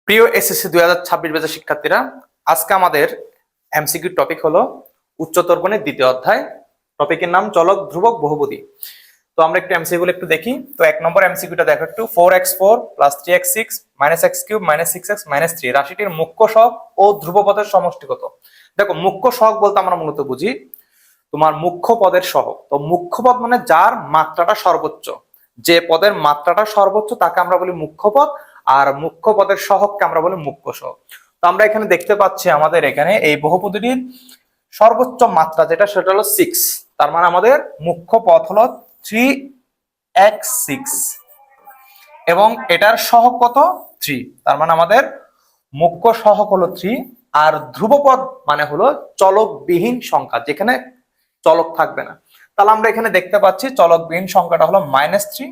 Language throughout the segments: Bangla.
প্রিয় এসএসসি 2026 ব্যাচের শিক্ষার্থীরা, আজকে আমাদের এমসিকিউ টপিক হলো উচ্চতর গণিত দ্বিতীয় অধ্যায়। টপিকের নাম চলক ধ্রুবক বহুপদী। তো আমরা একটু এমসিকিউ গুলো একটু দেখি। তো 1 নম্বর এমসিকিউটা দেখো একটু। 4x4 + 3x6 - x³ - 6x - 3 রাশিটির মুখ্য সহগ ও ধ্রুবপদের সমষ্টি কত? দেখো, মুখ্য সহগ বলতে আমরা মূলত বুঝি তোমার মুখ্য পদের সহগ। তো মুখ্য পদ মানে যার মাত্রাটা সর্বোচ্চ, যে পদের মাত্রাটা সর্বোচ্চ তাকে আমরা বলি মুখ্য পদ, আর মুখ্য পদের সহগকে আমরা বলি মুখ্য সহগ। তো আমরা এখানে দেখতে পাচ্ছি আমাদের এখানে এই বহুপদীটির সর্বোচ্চ মাত্রা যেটা সেটা হলো 6। তার মানে আমাদের মুখ্য পদ হলো 3x6 এবং এটার সহগ কত? 3। তার মানে আমাদের মুখ্য সহগ হলো 3। আর ধ্রুবপদ মানে হলো চলকবিহীন সংখ্যা, যেখানে চলক থাকবে না। তাহলে আমরা এখানে দেখতে পাচ্ছি চলকবিহীন সংখ্যাটা হলো -3।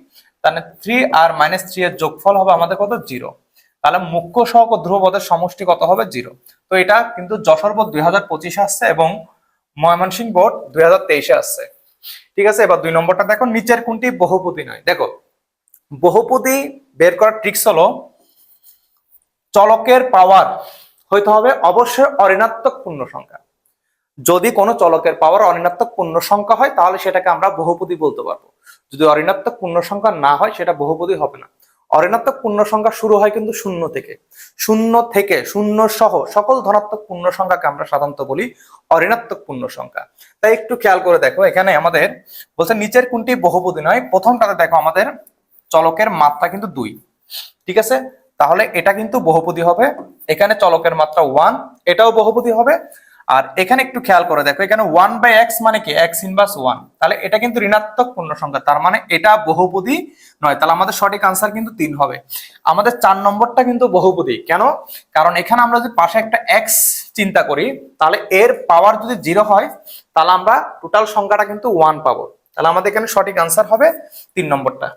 তাহলে 3 আর -3 এর যোগফল হবে আমাদের কত? 0। তাহলে মুখ্য সহগ ও ধ্রুবপদের সমষ্টি কত হবে? 0। তো এটা কিন্তু যশোর বোর্ড 2025 আসছে এবং ময়মনসিংহ বোর্ড 2023 আসছে। ঠিক আছে, এবার 2 নম্বরটা দেখো, নিচের কোনটি বহুপদী নয়? দেখো, বহুপদী বের করার ট্রিক্স হলো চলকের পাওয়ার হইতে হবে অবশ্যই অঋণাত্মক পূর্ণ সংখ্যা। যদি কোনো চলকের পাওয়ার অঋণাত্মক পূর্ণ সংখ্যা হয় তাহলে সেটাকে আমরা বহুপদী বলতে পারবো। যদি অঋণাত্মক পূর্ণ সংখ্যা না হয় সেটা বহুপদী হবে না। অঋণাত্মক পূর্ণ সংখ্যা শুরু হয় কিন্তু শূন্য থেকে। শূন্য সহ সকল ধনাত্মক পূর্ণ সংখ্যাকে আমরা সাধারণত বলি অঋণাত্মক পূর্ণ সংখ্যা। তাই একটু খেয়াল করে দেখো, এখানে আমাদের বলছে নিচের কোনটি বহুপদী নয়। প্রথমটাতে দেখো আমাদের চলকের মাত্রা কিন্তু 2। ঠিক আছে, তাহলে এটা কিন্তু বহুপদী হবে। এখানে চলকের মাত্রা 1, এটাও বহুপদী হবে। আর এখানে একটু খেয়াল করে দেখো, এখানে 1/x মানে কি? x inverse 1। তাহলে এটা কিন্তু ঋণাত্মক পূর্ণ সংখ্যা, তার মানে এটা বহুপদী নয়। তাহলে আমাদের সঠিক আনসার কিন্তু 3 হবে। আমাদের 4 নম্বরটা কিন্তু বহুপদী। কেন? কারণ এখানে আমরা যদি পাশে একটা x চিন্তা করি তাহলে এর পাওয়ার যদি 0 হয় তাহলে আমরা টোটাল সংখ্যাটা কিন্তু 1 পাবো। তাহলে আমাদের এখানে সঠিক আনসার হবে 3 নম্বরটা।